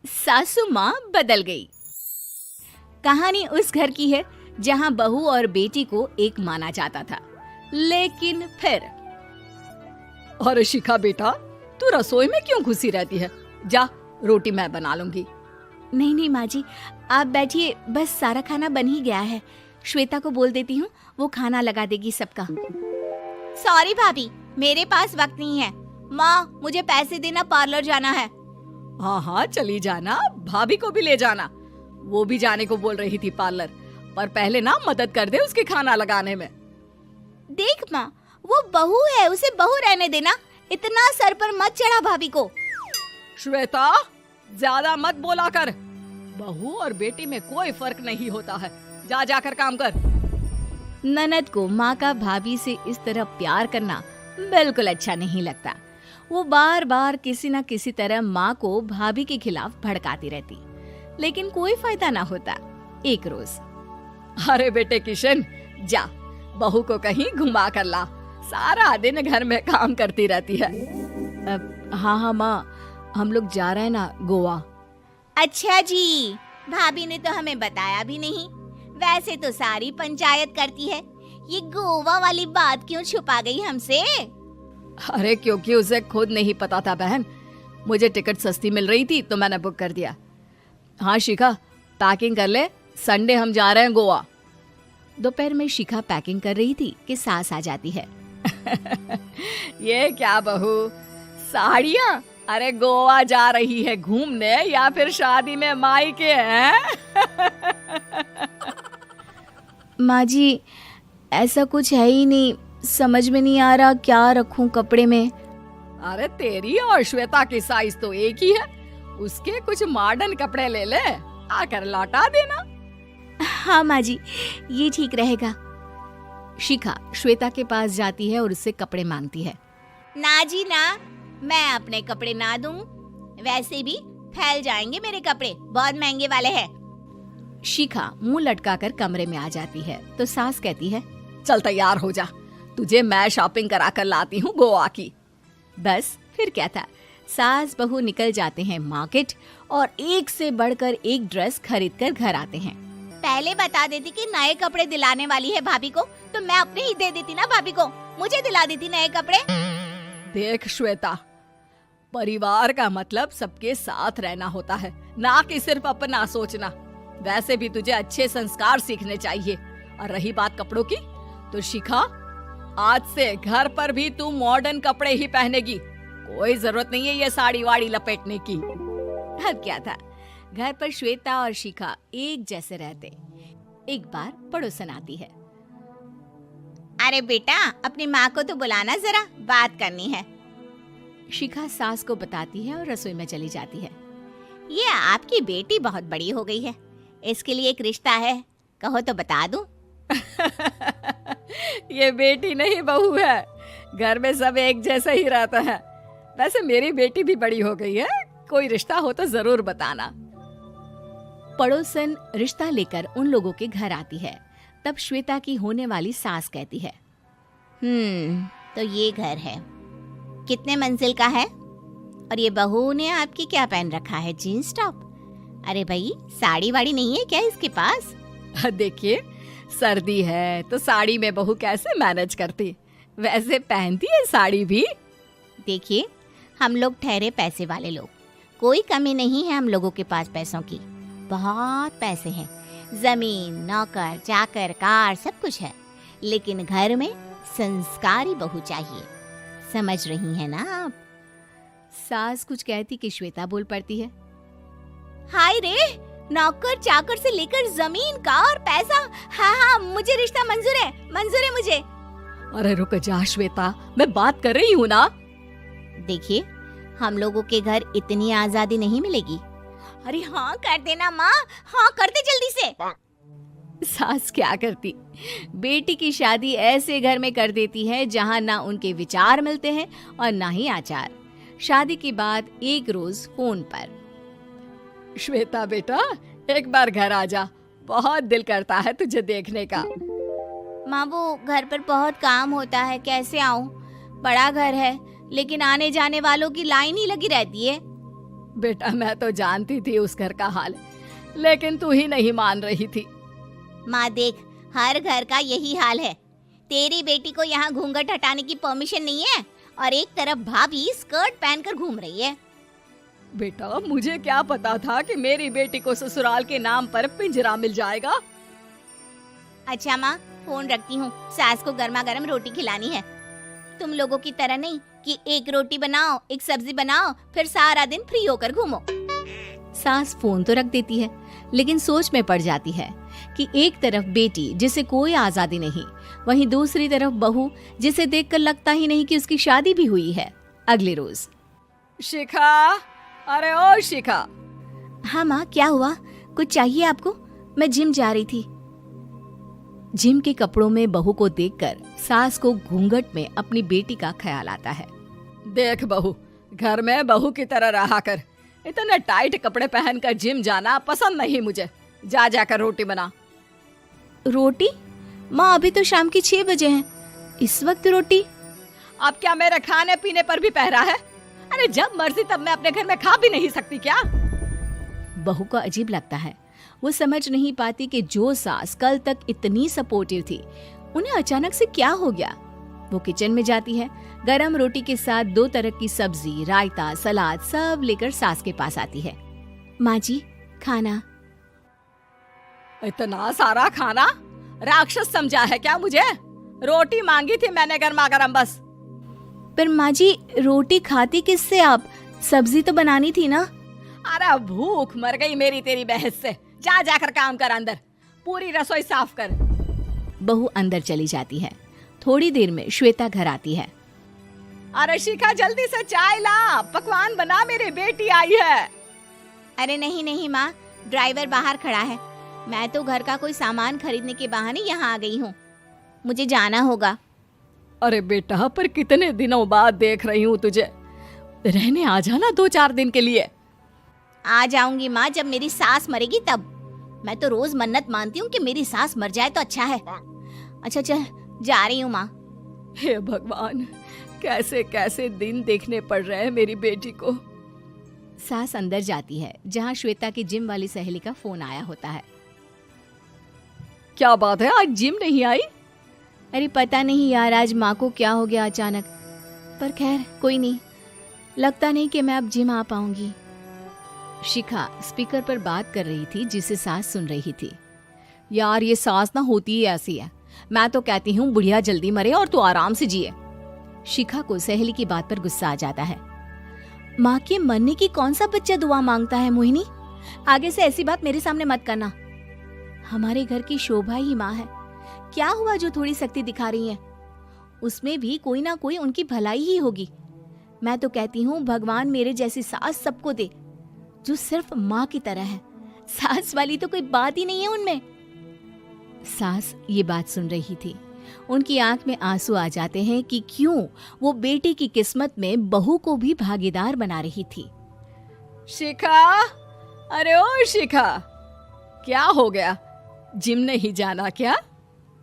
सासू माँ बदल गई। कहानी उस घर की है जहाँ बहू और बेटी को एक माना जाता था, लेकिन फिर अरे शिखा बेटा, तू रसोई में क्यों घुसी रहती है? जा, रोटी मैं बना लूंगी। नहीं नहीं माँ जी, आप बैठिए, बस सारा खाना बन ही गया है। श्वेता को बोल देती हूँ, वो खाना लगा देगी सबका। सॉरी भाभी, मेरे पास वक्त नहीं है। माँ, मुझे पैसे देना, पार्लर जाना है। हाँ हाँ चली जाना, भाभी को भी ले जाना। वो भी जाने को बोल रही थी पार्लर, पर पहले ना मदद कर दे उसके खाना लगाने में। देख माँ, वो बहू है, उसे बहू रहने देना, इतना सर पर मत चढ़ा भाभी को। श्वेता, ज्यादा मत बोला कर। बहू और बेटी में कोई फर्क नहीं होता है। जा जाकर काम कर। ननद को माँ का भाभी से इस तरह प्यार करना बिल्कुल अच्छा नहीं लगता। वो बार बार किसी न किसी तरह माँ को भाभी के खिलाफ भड़काती रहती, लेकिन कोई फायदा ना होता। एक रोज, अरे बेटे किशन, जा बहू को कहीं घुमा कर ला, सारा दिन घर में काम करती रहती है। हाँ हाँ माँ, हम लोग जा रहे हैं ना गोवा। अच्छा जी, भाभी ने तो हमें बताया भी नहीं। वैसे तो सारी पंचायत करती है, ये गोवा वाली बात क्यों छुपा गई हमसे? अरे क्योंकि उसे खुद नहीं पता था बहन। मुझे टिकट सस्ती मिल रही थी तो मैंने बुक कर दिया। हाँ शिखा, पैकिंग कर ले, संडे हम जा रहे हैं गोवा। दोपहर में शिखा पैकिंग कर रही थी कि सास आ जाती है। ये क्या बहू, साड़ियाँ? अरे गोवा जा रही है घूमने या फिर शादी में मायके हैं? माँ जी, ऐसा कुछ है ही नहीं, समझ में नहीं आ रहा क्या रखूं कपड़े में। अरे तेरी और श्वेता की साइज तो एक ही है, उसके कुछ मॉडर्न कपड़े ले ले, आकर लौटा देना। हाँ माँ जी, ये ठीक रहेगा। शिखा श्वेता के पास जाती है और उससे कपड़े मांगती है। ना जी ना, मैं अपने कपड़े ना दूं, वैसे भी फैल जाएंगे मेरे कपड़े, बहुत महंगे वाले हैं। शिखा मुंह लटकाकर कमरे में आ जाती है तो सास कहती है, चल तैयार हो जा, तुझे मैं शॉपिंग करा कर लाती हूँ गोवा की। बस फिर क्या था, सास बहू निकल जाते हैं मार्केट और एक से बढ़कर एक ड्रेस खरीद कर घर आते हैं। पहले बता देती कि नए कपड़े दिलाने वाली है भाभी को, तो मैं अपने ही दे देती ना भाभी को, मुझे दिला देती नए कपड़े। देख श्वेता, परिवार का मतलब सबके साथ रहना होता है, ना कि सिर्फ अपना सोचना। वैसे भी तुझे अच्छे संस्कार सीखने चाहिए। और रही बात कपड़ों की, तो शिखा, आज से घर पर भी तू मॉडर्न कपड़े ही पहनेगी। कोई जरूरत नहीं है ये साड़ी वाड़ी लपेटने की। अब क्या था, घर पर श्वेता और शिखा एक जैसे रहते। एक बार पड़ोसन आती है। अरे बेटा, अपनी माँ को तो बुलाना जरा, बात करनी है। शिखा सास को बताती है और रसोई में चली जाती है। ये आपकी बेटी बहुत बड़ी हो गई है, इसके लिए एक रिश्ता है, कहो तो बता दूं। ये बेटी नहीं बहू है, घर में सब एक जैसा ही रहता है। वैसे मेरी बेटी भी बड़ी हो गई है, कोई रिश्ता हो तो जरूर बताना। पड़ोसन रिश्ता लेकर उन लोगों के घर आती है। तब श्वेता की होने वाली सास कहती है, तो ये घर है, कितने मंजिल का है? और ये बहू ने आपकी क्या पहन रखा है, जीन्स टॉप? अरे भाई, साड़ी वाड़ी नहीं है क्या इसके पास? देखिए, सर्दी है तो साड़ी में बहू कैसे मैनेज करती, वैसे पहनती है साड़ी भी। देखिए, हम लोग ठहरे पैसे वाले लोग, कोई कमी नहीं है हम लोगों के पास पैसों की, बहुत पैसे हैं, जमीन, नौकर चाकर, कार, सब कुछ है, लेकिन घर में संस्कारी बहू चाहिए। समझ रही हैं ना आप? सास कुछ कहती कि श्वेता बोल पड़ती है, हाय रे, नौकर चाकर से लेकर जमीन, कार, पैसा, हाँ, मुझे रिश्ता मंजूर है मुझे। अरे रुक जा श्वेता, मैं बात कर रही हूँ ना। देखिए, हम लोगों के घर इतनी आजादी नहीं मिलेगी। अरे हाँ कर देना माँ, हाँ कर दे जल्दी से। सास क्या करती, बेटी की शादी ऐसे घर में कर देती है जहाँ ना उनके विचार मिलते हैं और ना ही आचार। शादी के बाद एक रोज फोन पर, श्वेता बेटा, एक बार घर आ जा, बहुत दिल करता है तुझे देखने का। माँ, वो घर पर बहुत काम होता है, कैसे आऊँ? बड़ा घर है, लेकिन आने जाने वालों की लाइन ही लगी रहती है। बेटा मैं तो जानती थी उस घर का हाल, लेकिन तू ही नहीं मान रही थी। माँ देख, हर घर का यही हाल है। तेरी बेटी को यहाँ घूंघट हटाने की परमिशन नहीं है और एक तरफ भाभी स्कर्ट पहनकर घूम रही है। बेटा मुझे क्या पता था कि मेरी बेटी को ससुराल के नाम पर पिंजरा मिल जाएगा। अच्छा माँ, फोन रखती हूँ, सास को गर्मा गर्म रोटी खिलानी है। तुम लोगों की तरह नहीं कि एक रोटी बनाओ, एक सब्जी बनाओ, फिर सारा दिन फ्री होकर घूमो। सास फोन तो रख देती है, लेकिन सोच में पड़ जाती है कि एक तरफ बेटी जिसे कोई आजादी नहीं, वहीं दूसरी तरफ बहू जिसे देखकर लगता ही नहीं कि उसकी शादी भी हुई है। अगले रोज। शिखा, अरे ओ शिखा। हाँ माँ, क्या हुआ? कुछ चाहिए आपको? मैं जिम जा रही थी। जिम के कपड़ों में बहू को देखकर सास को घूंघट में अपनी बेटी का ख्याल आता है। देख बहू, घर में बहू की तरह रहा कर। इतने टाइट कपड़े पहनकर जिम जाना पसंद नहीं मुझे। जा जाकर रोटी बना। रोटी? माँ अभी तो शाम की 6 बजे हैं, इस वक्त रोटी? अब क्या मेरे खाने पीने पर भी पहरा है? अरे जब मर्जी तब मैं अपने घर में खा भी नहीं सकती क्या? बहू को अजीब लगता है। वो समझ नहीं पाती कि जो सास कल तक इतनी सपोर्टिव थी, उन्हें अचानक से क्या हो गया। वो किचन में जाती है, गरम रोटी के साथ 2 तरह की सब्जी, रायता, सलाद सब लेकर सास के पास आती है। माँ जी, खाना। इतना सारा खाना? राक्षस समझा है क्या मुझे? रोटी मांगी थी मैंने गर्मा गर्म बस। पर माँ जी, रोटी खाती किससे आप? सब्जी तो बनानी थी ना। अरे भूख मर गई मेरी तेरी बहस से। जा जाकर काम कर, अंदर पूरी रसोई साफ कर। बहू अंदर चली जाती है। थोड़ी देर में श्वेता घर आती है। अरे शिखा, जल्दी से चाय ला, पकवान बना, मेरी बेटी आई है। अरे नहीं नहीं माँ, ड्राइवर बाहर खड़ा है। मैं तो घर का कोई सामान खरीदने के बहाने यहाँ आ गई हूँ, मुझे जाना होगा। अरे बेटा, पर कितने दिनों बाद देख रही हूँ तुझे, रहने आ जाना 2-4 दिन के लिए। आ जाऊंगी माँ, जब मेरी सास मरेगी तब। मैं तो रोज मन्नत मानती हूँ कि मेरी सास मर जाए तो अच्छा है। अच्छा चल, जा रही हूँ माँ। हे भगवान, कैसे कैसे दिन देखने पड़ रहे हैं मेरी बेटी को। सास अंदर जाती है, जहाँ श्वेता की जिम वाली सहेली का फोन आया होता है। क्या बात है, आज जिम नहीं आई? अरे पता नहीं यार, आज माँ को क्या हो गया अचानक। पर खैर कोई नहीं, लगता नहीं कि मैं अब जिम आ पाऊंगी। शिखा स्पीकर पर बात कर रही थी, जिसे सास सुन रही थी। यार ये सास ना होती ही ऐसी है। मैं तो कहती हूँ बुढ़िया जल्दी मरे और तू आराम से जिए। शिखा को सहेली की बात पर गुस्सा आ जाता है। माँ के मरने की कौन सा बच्चा दुआ मांगता है मोहिनी? आगे से ऐसी बात मेरे सामने मत करना। हमारे घर की शोभा ही माँ है। क्या हुआ जो थोड़ी सख्ती दिखा रही है? उसमें भी कोई ना कोई उनकी भलाई ही होगी। मैं तो कहती हूँ भगवान मेरे जैसी सास सबको दे, जो सिर्फ माँ की तरह है। सास वाली तो कोई बात ही नहीं है उनमें। सास ये बात सुन रही थी। उनकी आंख में आंसू आ जाते हैं कि क्यों वो बेटी की किस्मत में बहू को भी भागीदार बना रही थी। शिखा, अरे ओ शिखा, क्या हो गया? जिम नहीं जाना क्या?